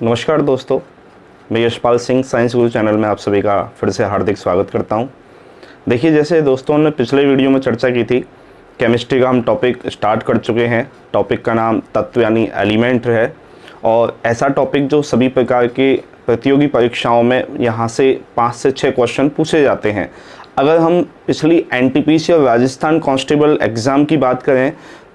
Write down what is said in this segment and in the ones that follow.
नमस्कार दोस्तों, मैं यशपाल सिंह साइंस गुरु चैनल में आप सभी का फिर से हार्दिक स्वागत करता हूं। देखिए, जैसे दोस्तों ने पिछले वीडियो में चर्चा की थी, केमिस्ट्री का हम टॉपिक स्टार्ट कर चुके हैं। टॉपिक का नाम तत्व यानी एलिमेंट है और ऐसा टॉपिक जो सभी प्रकार के प्रतियोगी परीक्षाओं में यहाँ से 5 से 6 क्वेश्चन पूछे जाते हैं। अगर हम पिछली एनटीपीसी और राजस्थान कांस्टेबल एग्ज़ाम की बात करें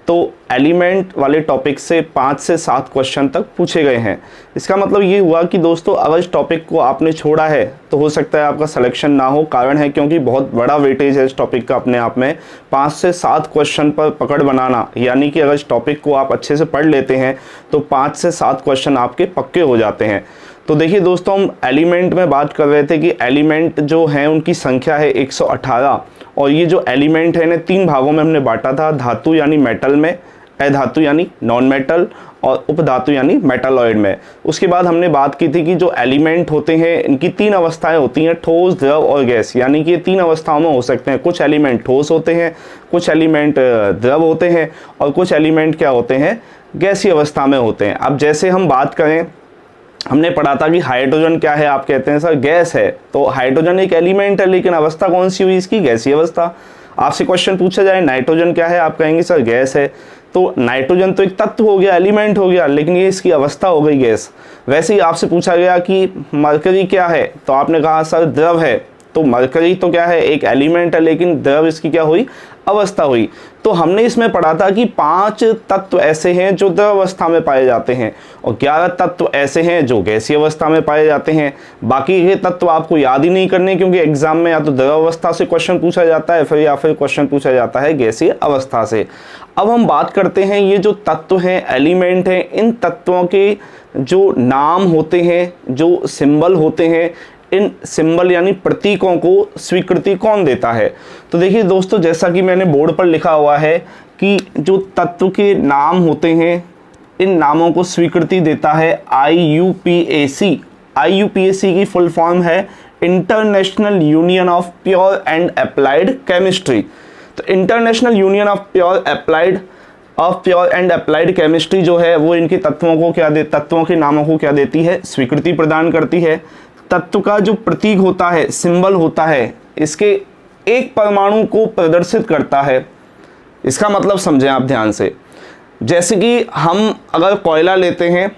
तो एलिमेंट वाले टॉपिक से 5 से 7 क्वेश्चन तक पूछे गए हैं। इसका मतलब ये हुआ कि दोस्तों, अगर इस टॉपिक को आपने छोड़ा है तो हो सकता है आपका सिलेक्शन ना हो। कारण है क्योंकि बहुत बड़ा वेटेज है इस टॉपिक का अपने आप में। 5 से 7 क्वेश्चन पर पकड़ बनाना, यानी कि अगर इस टॉपिक को आप अच्छे से पढ़ लेते हैं तो 5 से 7 क्वेश्चन आपके पक्के हो जाते हैं। तो देखिए दोस्तों, हम एलिमेंट में बात कर रहे थे कि एलिमेंट जो हैं उनकी संख्या है 118 और ये जो एलिमेंट है इन्हें 3 भागों में हमने बांटा था। धातु यानी मेटल में, अधातु यानी नॉन मेटल और उपधातु यानी मेटालॉइड में। उसके बाद हमने बात की थी कि जो एलिमेंट होते हैं इनकी 3 अवस्थाएं होती हैं, ठोस, द्रव और गैस। यानी कि ये 3 अवस्थाओं में हो सकते हैं। कुछ एलिमेंट ठोस होते हैं, कुछ एलिमेंट द्रव होते हैं और कुछ एलिमेंट क्या होते हैं, गैसीय अवस्था में होते हैं। अब जैसे हम बात करें, हमने पढ़ा था कि हाइड्रोजन क्या है, आप कहते हैं सर गैस है। तो हाइड्रोजन एक एलिमेंट है, लेकिन अवस्था कौन सी हुई इसकी, गैसीय अवस्था। आपसे क्वेश्चन पूछा जाए नाइट्रोजन क्या है, आप कहेंगे सर गैस है। तो नाइट्रोजन तो एक तत्व हो गया, एलिमेंट हो गया, लेकिन ये इसकी अवस्था हो गई गैस। वैसे ही आपसे पूछा गया कि मरकरी क्या है, तो आपने कहा सर द्रव है। तो मरकरी तो क्या है, एक एलिमेंट है, लेकिन द्रव इसकी क्या हुई, अवस्था हुई। तो हमने इसमें पढ़ा था कि 5 तत्व ऐसे हैं जो द्रव अवस्था में पाए जाते हैं और 11 तत्व ऐसे हैं जो गैसीय अवस्था में पाए जाते हैं। बाकी ये तत्व आपको याद ही नहीं करने, क्योंकि एग्जाम में या तो द्रव अवस्था से क्वेश्चन पूछा जाता है या फिर क्वेश्चन पूछा जाता है गैसीय अवस्था से। अब हम बात करते हैं ये जो तत्व हैं, एलिमेंट हैं, इन तत्वों के जो नाम होते हैं, जो सिंबल होते हैं, इन सिंबल यानी प्रतीकों को स्वीकृति कौन देता है। तो देखिए दोस्तों, जैसा कि मैंने बोर्ड पर लिखा हुआ है कि जो तत्व के नाम होते हैं इन नामों को स्वीकृति देता है IUPAC। IUPAC की फुल फॉर्म है International Union of Pure and Applied Chemistry. तो International Union of Pure and Applied Chemistry जो है वो इनके तत्वों को तत्वों के नामों को क्या देती है, स्वीकृति प्रदान करती है। तत्व का जो प्रतीक होता है, सिंबल होता है, इसके एक परमाणु को प्रदर्शित करता है। इसका मतलब समझें आप ध्यान से। जैसे कि हम अगर कोयला लेते हैं,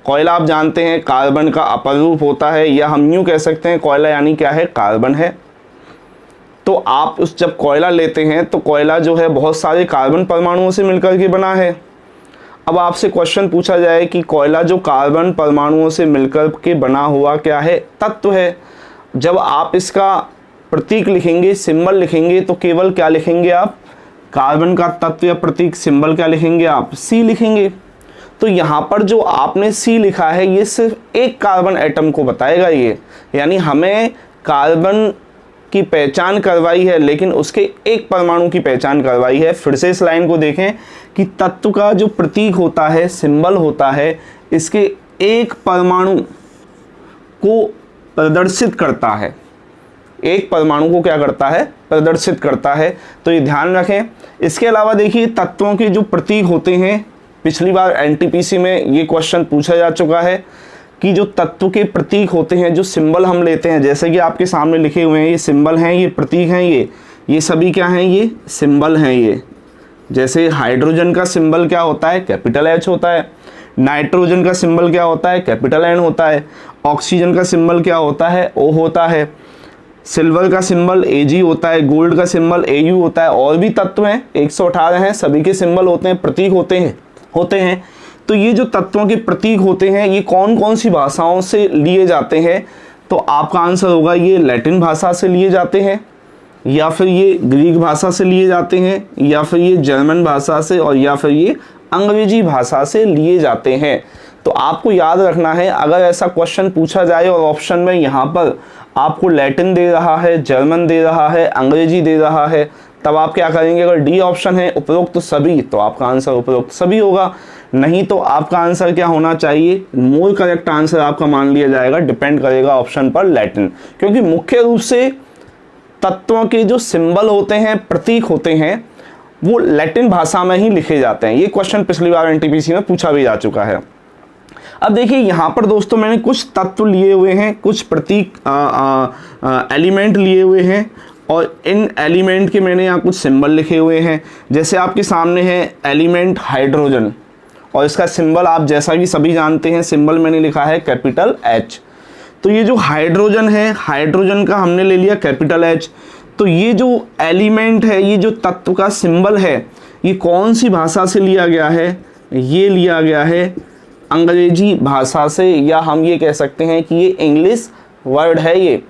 कोयला आप जानते हैं कार्बन का अपर रूप होता है, या हम यूँ कह सकते हैं कोयला यानी क्या है, कार्बन है। तो आप जब कोयला लेते हैं तो कोयला जो है बहुत सारे कार्बन परमाणुओं से मिलकर के बना है। अब आपसे क्वेश्चन पूछा जाए कि कोयला जो कार्बन परमाणुओं से मिलकर के बना हुआ क्या है, तत्व है। जब आप इसका प्रतीक लिखेंगे, सिंबल लिखेंगे, तो केवल क्या लिखेंगे आप, कार्बन का तत्व या प्रतीक सिंबल क्या लिखेंगे आप, C लिखेंगे। तो यहाँ पर जो आपने C लिखा है ये सिर्फ एक कार्बन एटम को बताएगा ये, यानी हमें कार्बन की पहचान करवाई है, लेकिन उसके एक परमाणु की पहचान करवाई है। फिर से इस लाइन को देखें कि तत्व का जो प्रतीक होता है, सिंबल होता है, इसके एक परमाणु को प्रदर्शित करता है। एक परमाणु को क्या करता है, प्रदर्शित करता है। तो ये ध्यान रखें। इसके अलावा देखिए, तत्वों के जो प्रतीक होते हैं, पिछली बार एनटीपीसी में ये क्वेश्चन पूछा जा चुका है कि जो तत्व के प्रतीक होते हैं, जो सिंबल हम लेते हैं, जैसे कि आपके सामने लिखे हुए हैं, ये सिंबल हैं, ये प्रतीक हैं, ये सभी क्या हैं, ये सिंबल हैं। ये जैसे हाइड्रोजन का सिंबल क्या होता है, कैपिटल H होता है। नाइट्रोजन का सिंबल क्या होता है, कैपिटल N होता है। ऑक्सीजन का सिंबल क्या होता है, O होता है। सिल्वर का सिंबल Ag होता है। गोल्ड का सिंबल Au होता है। और भी तत्व हैं, 118 हैं, सभी के सिंबल होते हैं, प्रतीक होते हैं। तो ये जो तत्वों के प्रतीक होते हैं ये कौन कौन सी भाषाओं से लिए जाते हैं, तो आपका आंसर होगा ये लैटिन भाषा से लिए जाते हैं, या फिर ये ग्रीक भाषा से लिए जाते हैं, या फिर ये जर्मन भाषा से, और या फिर ये अंग्रेजी भाषा से लिए जाते हैं। तो आपको याद रखना है, अगर ऐसा क्वेश्चन पूछा जाए और ऑप्शन में यहाँ पर आपको लैटिन दे रहा है, जर्मन दे रहा है, अंग्रेजी दे रहा है, तब आप क्या करेंगे। अगर डी ऑप्शन है उपरोक्त सभी, तो आपका आंसर उपरोक्त सभी होगा। नहीं तो आपका आंसर क्या होना चाहिए, मोर करेक्ट आंसर आपका मान लिया जाएगा, डिपेंड करेगा ऑप्शन पर लैटिन। क्योंकि मुख्य रूप से तत्वों के जो सिंबल होते हैं, प्रतीक होते हैं, वो लैटिन भाषा में ही लिखे जाते हैं। ये क्वेश्चन पिछली बार एनटीपीसी में पूछा भी जा चुका है। अब देखिए यहाँ पर दोस्तों मैंने कुछ तत्व लिए हुए हैं, कुछ प्रतीक एलिमेंट लिए हुए हैं और इन एलिमेंट के मैंने यहाँ कुछ सिंबल लिखे हुए हैं। जैसे आपके सामने है एलिमेंट हाइड्रोजन और इसका सिंबल आप जैसा कि सभी जानते हैं, सिंबल मैंने लिखा है कैपिटल H। तो ये जो हाइड्रोजन है, हाइड्रोजन का हमने ले लिया कैपिटल H। तो ये जो एलिमेंट है, ये जो तत्व का सिंबल है, ये कौन सी भाषा से लिया गया है? ये लिया गया है अंग्रेजी भाषा से, या हम ये कह सकते हैं कि ये इंग्लिश वर्ड है ये।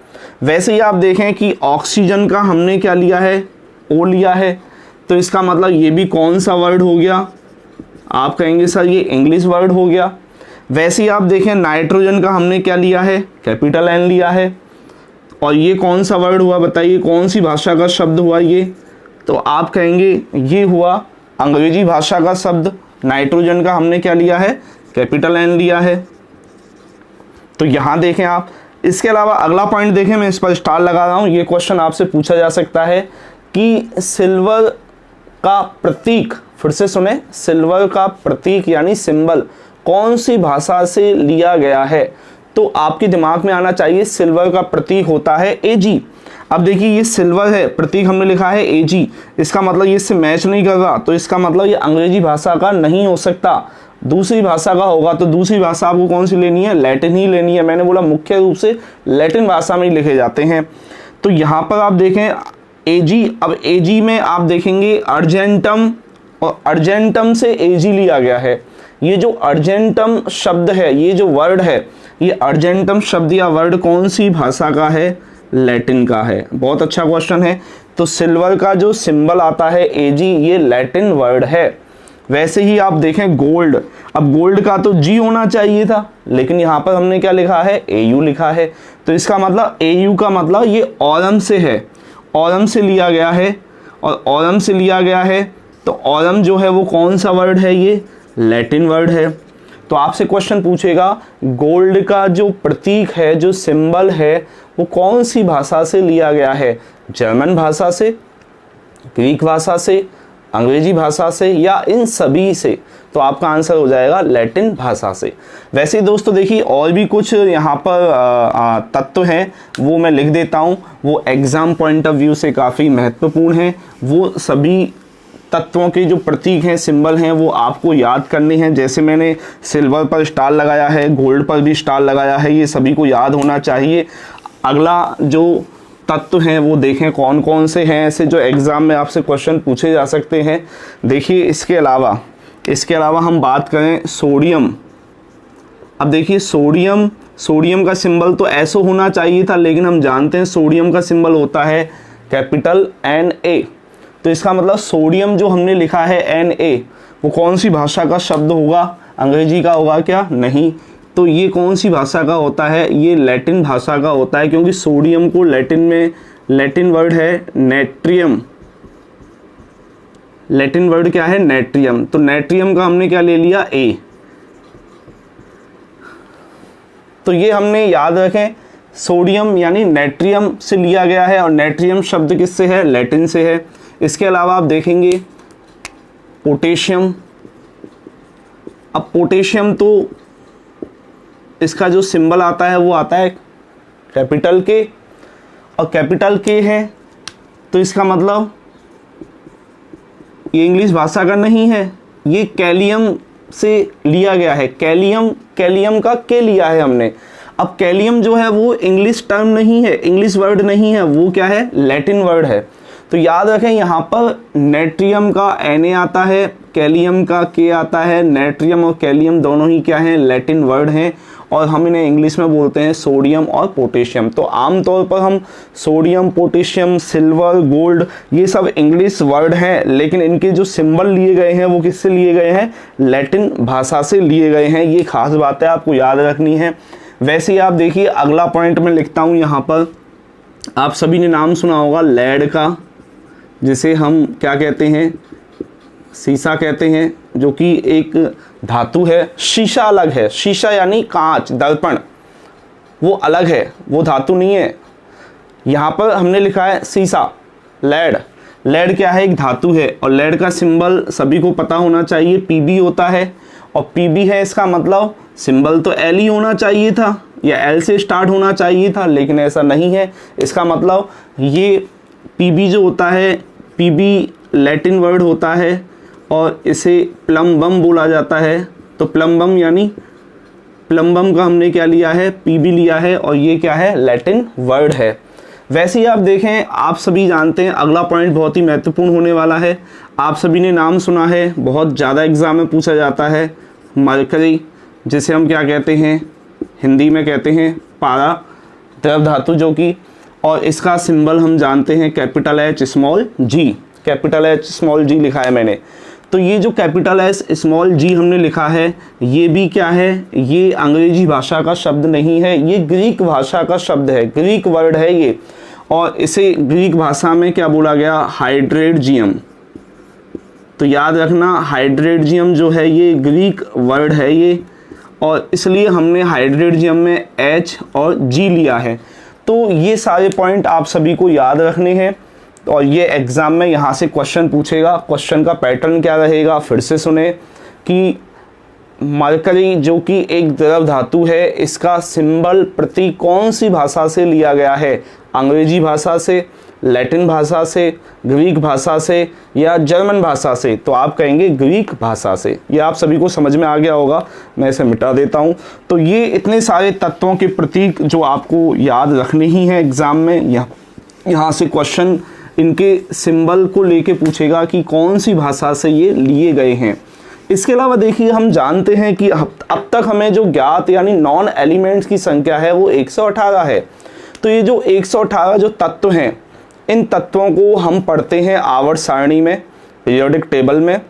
वैसे ही आप देखें कि ऑक्सीजन का हमने क्या लिया है? ओ लिया है। तो इसका मतलब ये भी कौन सा वर्ड हो गया? आप कहेंगे सर ये इंग्लिश वर्ड हो गया। वैसे ही आप देखें नाइट्रोजन का हमने क्या लिया है? कैपिटल N लिया है। और ये कौन सा वर्ड हुआ? बताइए कौन सी भाषा का शब्द हुआ ये? तो आप कहेंगे ये हुआ अंग्रेजी भाषा का शब्द। नाइट्रोजन का हमने क्या लिया है? कैपिटल N लिया है। तो यहाँ देखें आप। इसके अलावा अगला पॉइंट देखें, मैं इस पर स्टार लगा रहा हूँ। ये क्वेश्चन आपसे पूछा जा सकता है कि सिल्वर का प्रतीक, फिर से सुने, सिल्वर का प्रतीक यानी सिंबल कौन सी भाषा से लिया गया है? तो आपके दिमाग में आना चाहिए सिल्वर का प्रतीक होता है Ag। अब देखिए ये सिल्वर है, प्रतीक हमने लिखा है Ag, इसका मतलब ये इससे मैच नहीं कर रहा, तो इसका मतलब ये अंग्रेजी भाषा का नहीं हो सकता, दूसरी भाषा का होगा। तो दूसरी भाषा आपको कौन सी लेनी है? लैटिन ही लेनी है। मैंने बोला मुख्य रूप से लैटिन भाषा में ही लिखे जाते हैं। तो यहाँ पर आप देखें Ag। अब Ag में आप देखेंगे अर्जेंटम, और अर्जेंटम से Ag लिया गया है। ये जो अर्जेंटम शब्द है, ये जो वर्ड है, ये अर्जेंटम शब्द या वर्ड कौन सी भाषा का है? लैटिन का है। बहुत अच्छा क्वेश्चन है। तो सिल्वर का जो सिंबल आता है Ag, ये लैटिन वर्ड है। वैसे ही आप देखें गोल्ड। अब गोल्ड का तो G होना चाहिए था, लेकिन यहाँ पर हमने क्या लिखा है? AU लिखा है। तो इसका मतलब AU का मतलब ये ऑरम से है, ऑरम से लिया गया है। और ऑरम से लिया गया है तो ऑरम जो है वो कौन सा वर्ड है? ये लैटिन वर्ड है। तो आपसे क्वेश्चन पूछेगा गोल्ड का जो प्रतीक है, जो सिंबल है, वो कौन सी भाषा से लिया गया है? जर्मन भाषा से, ग्रीक भाषा से, अंग्रेजी भाषा से, या इन सभी से? तो आपका आंसर हो जाएगा लैटिन भाषा से। वैसे ही दोस्तों देखिए और भी कुछ यहाँ पर तत्व हैं, वो मैं लिख देता हूँ। वो एग्ज़ाम पॉइंट ऑफ व्यू से काफ़ी महत्वपूर्ण हैं। वो सभी तत्वों के जो प्रतीक हैं, सिंबल हैं, वो आपको याद करने हैं। जैसे मैंने सिल्वर पर स्टार लगाया है, गोल्ड पर भी स्टार लगाया है, ये सभी को याद होना चाहिए। अगला जो तत्व हैं वो देखें कौन कौन से हैं, ऐसे जो एग्ज़ाम में आपसे क्वेश्चन पूछे जा सकते हैं। देखिए इसके अलावा हम बात करें सोडियम। अब देखिए सोडियम का सिंबल तो ऐसा होना चाहिए था, लेकिन हम जानते हैं सोडियम का सिंबल होता है कैपिटल Na। तो इसका मतलब सोडियम जो हमने लिखा है Na, वो कौन सी भाषा का शब्द होगा? अंग्रेजी का होगा क्या? नहीं। तो ये कौन सी भाषा का होता है? ये लैटिन भाषा का होता है, क्योंकि सोडियम को लैटिन में, लैटिन वर्ड है नेट्रियम। लैटिन वर्ड क्या है? नेट्रियम। तो नेट्रियम का हमने क्या ले लिया? A। तो ये हमने याद रखें, सोडियम यानी नेट्रियम से लिया गया है, और नेट्रियम शब्द किससे है? लैटिन से है। इसके अलावा आप देखेंगे पोटेशियम। अब पोटेशियम तो इसका जो सिंबल आता है वो आता है कैपिटल K, और कैपिटल K है तो इसका मतलब ये इंग्लिश भाषा का नहीं है, ये कैलियम से लिया गया है। कैलियम का K लिया है हमने। अब कैलियम जो है वो इंग्लिश टर्म नहीं है, इंग्लिश वर्ड नहीं है, वो क्या है? लैटिन वर्ड है। तो याद रखें यहाँ पर नेट्रियम का Na आता है, कैलियम का K आता है। नेट्रियम और कैलियम दोनों ही क्या हैं? लैटिन वर्ड हैं, और हम इन्हें इंग्लिश में बोलते हैं सोडियम और पोटेशियम। तो आमतौर पर हम सोडियम, पोटेशियम, सिल्वर, गोल्ड, ये सब इंग्लिश वर्ड हैं, लेकिन इनके जो सिंबल लिए गए हैं वो किससे लिए गए हैं? लैटिन भाषा से लिए गए हैं। ये खास बात है, आपको याद रखनी है। वैसे ही आप देखिए अगला पॉइंट में लिखता हूँ यहाँ पर, आप सभी ने नाम सुना होगा लेड का, जिसे हम क्या कहते हैं? शीशा कहते हैं, जो कि एक धातु है। शीशा अलग है, शीशा यानी कांच, दर्पण, वो अलग है, वो धातु नहीं है। यहाँ पर हमने लिखा है शीशा, लेड। लेड क्या है? एक धातु है, और लेड का सिंबल सभी को पता होना चाहिए, Pb होता है। और Pb है, इसका मतलब सिंबल तो एल ही होना चाहिए था या एल से स्टार्ट होना चाहिए था, लेकिन ऐसा नहीं है। इसका मतलब ये पीबी जो होता है, पीबी लैटिन वर्ड होता है और इसे प्लम बम बोला जाता है। तो प्लम बम यानी प्लम बम का हमने क्या लिया है, पीबी लिया है, और ये क्या है, लैटिन वर्ड है। वैसे ही आप देखें, आप सभी जानते हैं अगला पॉइंट बहुत ही महत्वपूर्ण होने वाला है। आप सभी ने नाम सुना है, बहुत ज़्यादा एग्जाम में पूछा जाता है, मरकरी, जिसे हम क्या कहते हैं, हिंदी में कहते हैं पारा, द्रव धातु जो कि, और इसका सिंबल हम जानते हैं कैपिटल एच स्मॉल जी, कैपिटल एच स्मॉल जी लिखा है मैंने। तो ये जो कैपिटल एच स्मॉल जी हमने लिखा है, ये भी क्या है, ये अंग्रेजी भाषा का शब्द नहीं है, ये ग्रीक भाषा का शब्द है, ग्रीक वर्ड है ये, और इसे ग्रीक भाषा में क्या बोला गया, हाइड्रेटजियम। तो याद रखना, हाइड्रेटजियम जो है ये ग्रीक वर्ड है ये, और इसलिए हमने हाइड्रेटजियम में एच और जी लिया है। तो ये सारे पॉइंट आप सभी को याद रखने हैं, और ये एग्ज़ाम में यहाँ से क्वेश्चन पूछेगा। क्वेश्चन का पैटर्न क्या रहेगा, फिर से सुने कि मरकरी जो कि एक द्रव धातु है, इसका सिंबल प्रतीक कौन सी भाषा से लिया गया है, अंग्रेजी भाषा से, लैटिन भाषा से, ग्रीक भाषा से या जर्मन भाषा से। तो आप कहेंगे ग्रीक भाषा से। ये आप सभी को समझ में आ गया होगा, मैं इसे मिटा देता हूँ। तो ये इतने सारे तत्वों के प्रतीक जो आपको याद रखने ही हैं एग्ज़ाम में। यहाँ से क्वेश्चन इनके सिंबल को लेके पूछेगा कि कौन सी भाषा से ये लिए गए हैं। इसके अलावा देखिए, हम जानते हैं कि अब तक हमें जो ज्ञात यानी नॉन एलिमेंट्स की संख्या है वो 118 है। तो ये जो 118 जो तत्व हैं, इन तत्वों को हम पढ़ते हैं आवर्त सारणी में, पीरियोडिक टेबल में,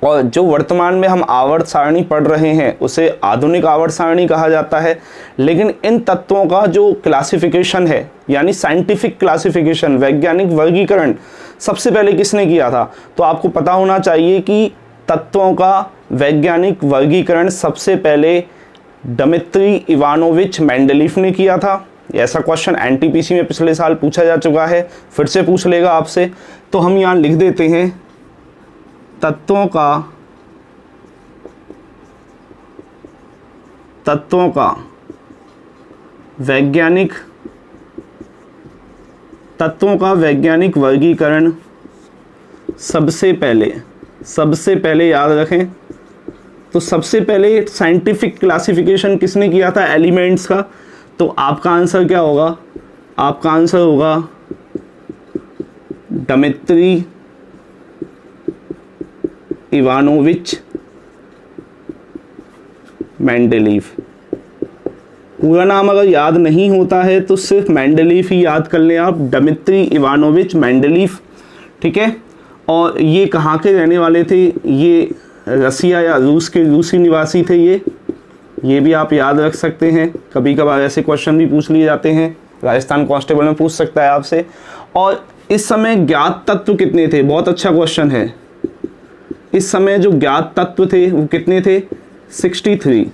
और जो वर्तमान में हम आवर्त सारणी पढ़ रहे हैं उसे आधुनिक आवर्त सारणी कहा जाता है। लेकिन इन तत्वों का जो क्लासिफिकेशन है यानी साइंटिफिक क्लासिफिकेशन, वैज्ञानिक वर्गीकरण सबसे पहले किसने किया था? तो आपको पता होना चाहिए कि तत्वों का वैज्ञानिक वर्गीकरण सबसे पहले डिमित्री इवानोविच मेंडलीफ ने किया था। ऐसा क्वेश्चन एनटीपीसी में पिछले साल पूछा जा चुका है, फिर से पूछ लेगा आपसे। तो हम यहाँ लिख देते हैं तत्वों का वैज्ञानिक वर्गीकरण सबसे पहले याद रखें। तो सबसे पहले साइंटिफिक क्लासिफिकेशन किसने किया था एलिमेंट्स का? तो आपका आंसर क्या होगा? आपका आंसर होगा डिमित्री इवानोविच मेंडलीफ। पूरा नाम अगर याद नहीं होता है तो सिर्फ मेंडलीफ ही याद कर लें आप, डिमित्री इवानोविच मेंडलीफ, ठीक है। और ये कहाँ के रहने वाले थे? ये रसिया या रूसी निवासी थे ये भी आप याद रख सकते हैं। कभी कभार ऐसे क्वेश्चन भी पूछ लिए जाते हैं, राजस्थान कांस्टेबल में पूछ सकता है आपसे। और इस समय ज्ञात तत्व कितने थे? बहुत अच्छा क्वेश्चन है। इस समय जो ज्ञात तत्व थे वो कितने थे? 63।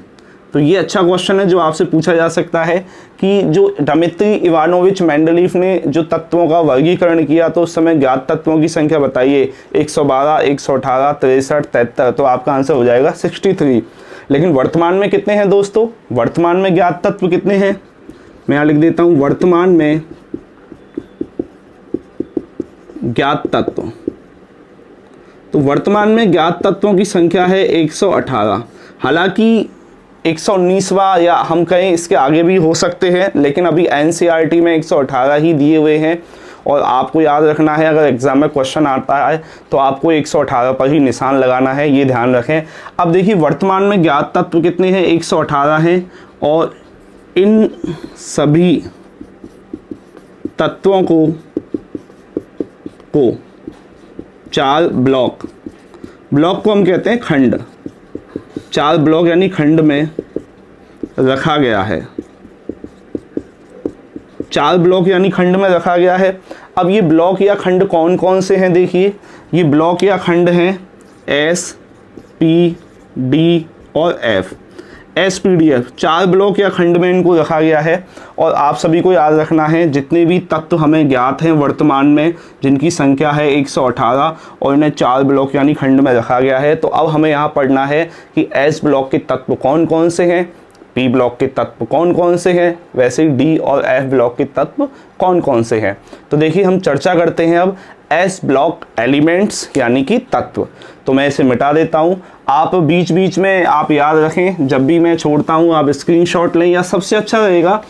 तो ये अच्छा क्वेश्चन है जो आपसे पूछा जा सकता है कि जो डिमित्री इवानोविच मेंडलीफ ने जो तत्वों का वर्गीकरण किया तो उस समय ज्ञात तत्वों की संख्या बताइए। 112, 118, 63, 73। तो आपका आंसर हो जाएगा 63। लेकिन वर्तमान में कितने हैं दोस्तों? वर्तमान में ज्ञात तत्व कितने हैं? मैं यहाँ लिख देता हूँ, वर्तमान में ज्ञात तत्व। तो वर्तमान में ज्ञात तत्वों की संख्या है 118। हालांकि 119वां या हम कहें इसके आगे भी हो सकते हैं, लेकिन अभी एनसीईआरटी में 118 ही दिए हुए हैं। और आपको याद रखना है, अगर एग्जाम में क्वेश्चन आता है तो आपको 118 पर ही निशान लगाना है, ये ध्यान रखें। अब देखिए वर्तमान में ज्ञात तत्व कितने हैं? 118 हैं। और इन सभी तत्वों को 4 ब्लॉक को हम कहते हैं खंड। 4 ब्लॉक यानी खंड में रखा गया है। 4 ब्लॉक यानी खंड में रखा गया है। अब ये ब्लॉक या खंड कौन कौन से हैं? देखिए ये ब्लॉक या खंड हैं S, P, D और F। SPDF 4 ब्लॉक या खंड में इनको रखा गया है। और आप सभी को याद रखना है जितने भी तत्व हमें ज्ञात हैं वर्तमान में, जिनकी संख्या है 118 और इन्हें 4 ब्लॉक यानी खंड में रखा गया है। तो अब हमें यहाँ पढ़ना है कि S ब्लॉक के तत्व कौन कौन से हैं, P ब्लॉक के तत्व कौन कौन से हैं, वैसे ही D और F ब्लॉक के तत्व कौन कौन से हैं। तो देखिए हम चर्चा करते हैं अब S ब्लॉक एलिमेंट्स यानी कि तत्व। तो मैं इसे मिटा देता हूँ। आप बीच बीच में आप याद रखें, जब भी मैं छोड़ता हूँ आप स्क्रीनशॉट लें, या सबसे अच्छा रहेगा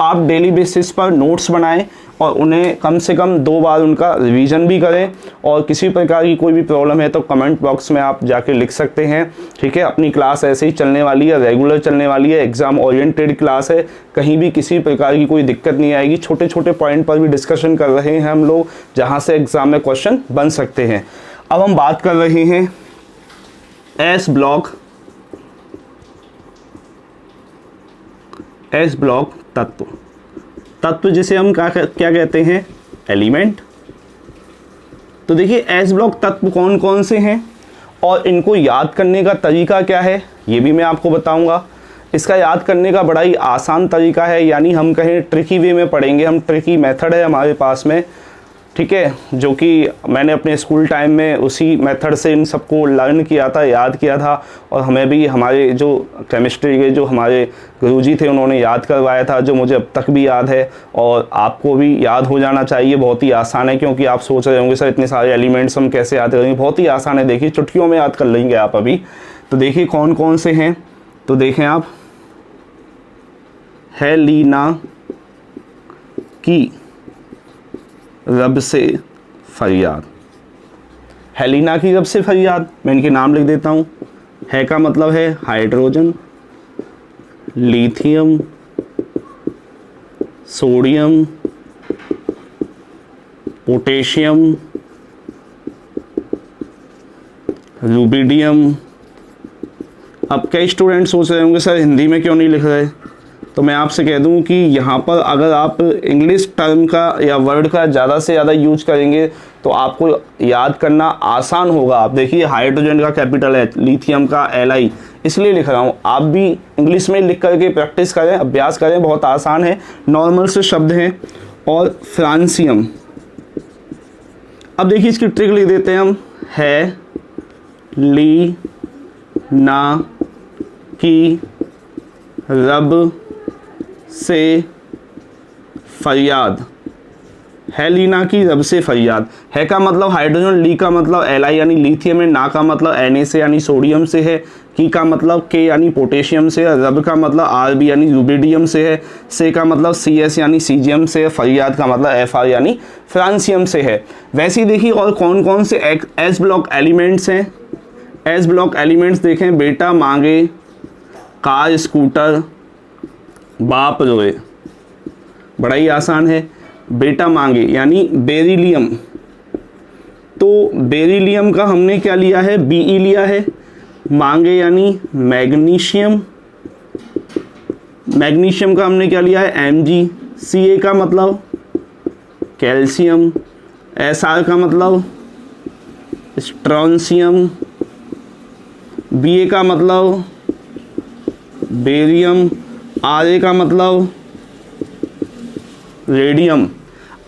आप डेली बेसिस पर नोट्स बनाएं और उन्हें कम से कम 2 बार उनका रिवीजन भी करें। और किसी प्रकार की कोई भी प्रॉब्लम है तो कमेंट बॉक्स में आप जाके लिख सकते हैं, ठीक है। अपनी क्लास ऐसे ही चलने वाली है, रेगुलर चलने वाली है, एग्जाम ओरिएंटेड क्लास है, कहीं भी किसी प्रकार की कोई दिक्कत नहीं आएगी। छोटे छोटे पॉइंट पर भी डिस्कशन कर रहे हैं हम लोग, जहाँ से एग्जाम में क्वेश्चन बन सकते हैं। अब हम बात कर रहे हैं S ब्लॉक तत्व जिसे हम क्या कहते हैं, एलिमेंट। तो देखिए S ब्लॉक तत्व कौन कौन से हैं और इनको याद करने का तरीका क्या है ये भी मैं आपको बताऊंगा। इसका याद करने का बड़ा ही आसान तरीका है, यानी हम कहें ट्रिकी वे में पढ़ेंगे हम, ट्रिकी मेथड है हमारे पास में, ठीक है, जो कि मैंने अपने स्कूल टाइम में उसी मेथड से इन सबको लर्न किया था, याद किया था। और हमें भी हमारे जो केमिस्ट्री के जो हमारे गुरुजी थे उन्होंने याद करवाया था, जो मुझे अब तक भी याद है और आपको भी याद हो जाना चाहिए। बहुत ही आसान है, क्योंकि आप सोच रहे होंगे सर इतने सारे एलिमेंट्स हम कैसे याद करेंगे। बहुत ही आसान है, देखिए चुटकियों में याद कर लेंगे आप अभी। तो देखिए कौन कौन से हैं, तो देखें आप, हेलिना की रब से फरियाद। हेलिना की रब से फरियाद, मैं इनके नाम लिख देता हूँ। है का मतलब है hydrogen, lithium, sodium, potassium, rubidium. अब कई स्टूडेंट सोच रहे होंगे सर हिंदी में क्यों नहीं लिख रहे, तो मैं आपसे कह दूं कि यहाँ पर अगर आप इंग्लिश टर्म का या वर्ड का ज़्यादा से ज़्यादा यूज करेंगे तो आपको याद करना आसान होगा। आप देखिए हाइड्रोजन का कैपिटल है, लिथियम का Li, इसलिए लिख रहा हूँ। आप भी इंग्लिश में लिख करके प्रैक्टिस करें, अभ्यास करें, बहुत आसान है, नॉर्मल से शब्द हैं। और फ्रांसियम, अब देखिए इसकी ट्रिक लिख देते हैं हम, है ली ना की रब से फरियाद। हेलिना की रब से फरियाद। है का मतलब हाइड्रोजन, ली का मतलब Li यानी लिथियम है, ना का मतलब Na से यानी सोडियम से है, की का मतलब K यानी पोटेशियम से है, रब का मतलब Rb यानी रुबिडियम से है, से का मतलब Cs यानी सीजियम से है, फरियाद का मतलब Fr यानी फ्रांसियम से है। वैसे ही देखिए और कौन कौन से S ब्लॉक एलिमेंट्स हैं। S ब्लॉक एलिमेंट्स देखें, बेटा मांगे, कार स्कूटर, बाप रोए। बड़ा ही आसान है, बेटा मांगे यानी बेरिलियम। तो बेरिलियम का हमने क्या लिया है, Be लिया है। मांगे यानी मैग्नीशियम, मैग्नीशियम का हमने क्या लिया है, Mg। Ca का मतलब कैल्शियम, Sr का मतलब स्ट्रॉन्सियम, Ba का मतलब बेरियम, Ra का मतलब रेडियम।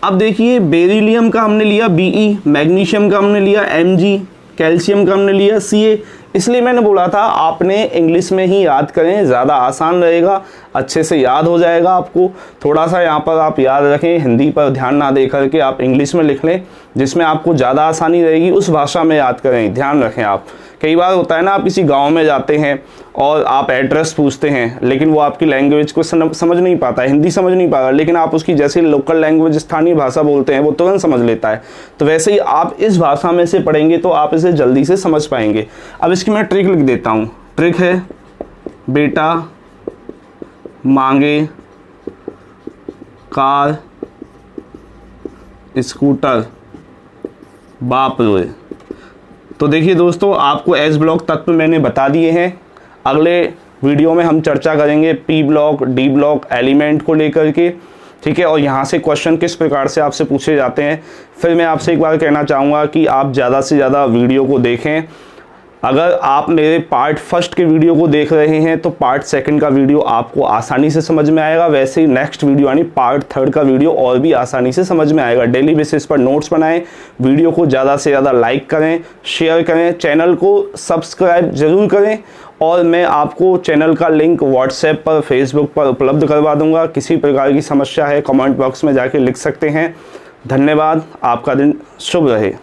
अब देखिए बेरिलियम का हमने लिया Be, मैग्नीशियम का हमने लिया Mg, कैल्शियम का हमने लिया Ca। इसलिए मैंने बोला था आपने इंग्लिश में ही याद करें, ज़्यादा आसान रहेगा, अच्छे से याद हो जाएगा आपको। थोड़ा सा यहाँ पर आप याद रखें, हिंदी पर ध्यान ना दे करके आप इंग्लिश में लिख लें, जिसमें आपको ज़्यादा आसानी रहेगी। उस भाषा में याद करें, ध्यान रखें आप। कई बार होता है ना, आप किसी गांव में जाते हैं और आप एड्रेस पूछते हैं, लेकिन वो आपकी लैंग्वेज को समझ नहीं पाता है, हिंदी समझ नहीं पाता, लेकिन आप उसकी जैसे लोकल लैंग्वेज स्थानीय भाषा बोलते हैं वो तुरंत समझ लेता है। तो वैसे ही आप इस भाषा में से पढ़ेंगे तो आप इसे जल्दी से समझ पाएंगे। अब इसकी मैं ट्रिक लिख देता हूँ। ट्रिक है, बेटा मांगे कार स्कूटर, बाप रोए। तो देखिए दोस्तों, आपको S ब्लॉक तत्व मैंने बता दिए हैं। अगले वीडियो में हम चर्चा करेंगे P block, D block element को लेकर के, ठीक है, और यहाँ से क्वेश्चन किस प्रकार से आपसे पूछे जाते हैं। फिर मैं आपसे एक बार कहना चाहूँगा कि आप ज़्यादा से ज़्यादा वीडियो को देखें, अगर आप मेरे पार्ट फर्स्ट के वीडियो को देख रहे हैं तो पार्ट सेकंड का वीडियो आपको आसानी से समझ में आएगा, वैसे ही नेक्स्ट वीडियो यानी पार्ट थर्ड का वीडियो और भी आसानी से समझ में आएगा। डेली बेसिस पर नोट्स बनाएं, वीडियो को ज़्यादा से ज़्यादा लाइक करें, शेयर करें, चैनल को सब्सक्राइब जरूर करें और मैं आपको चैनल का लिंक व्हाट्सएप पर, फेसबुक पर उपलब्ध करवा दूंगा। किसी प्रकार की समस्या है कमेंट बॉक्स में जाके लिख सकते हैं। धन्यवाद, आपका दिन शुभ रहे।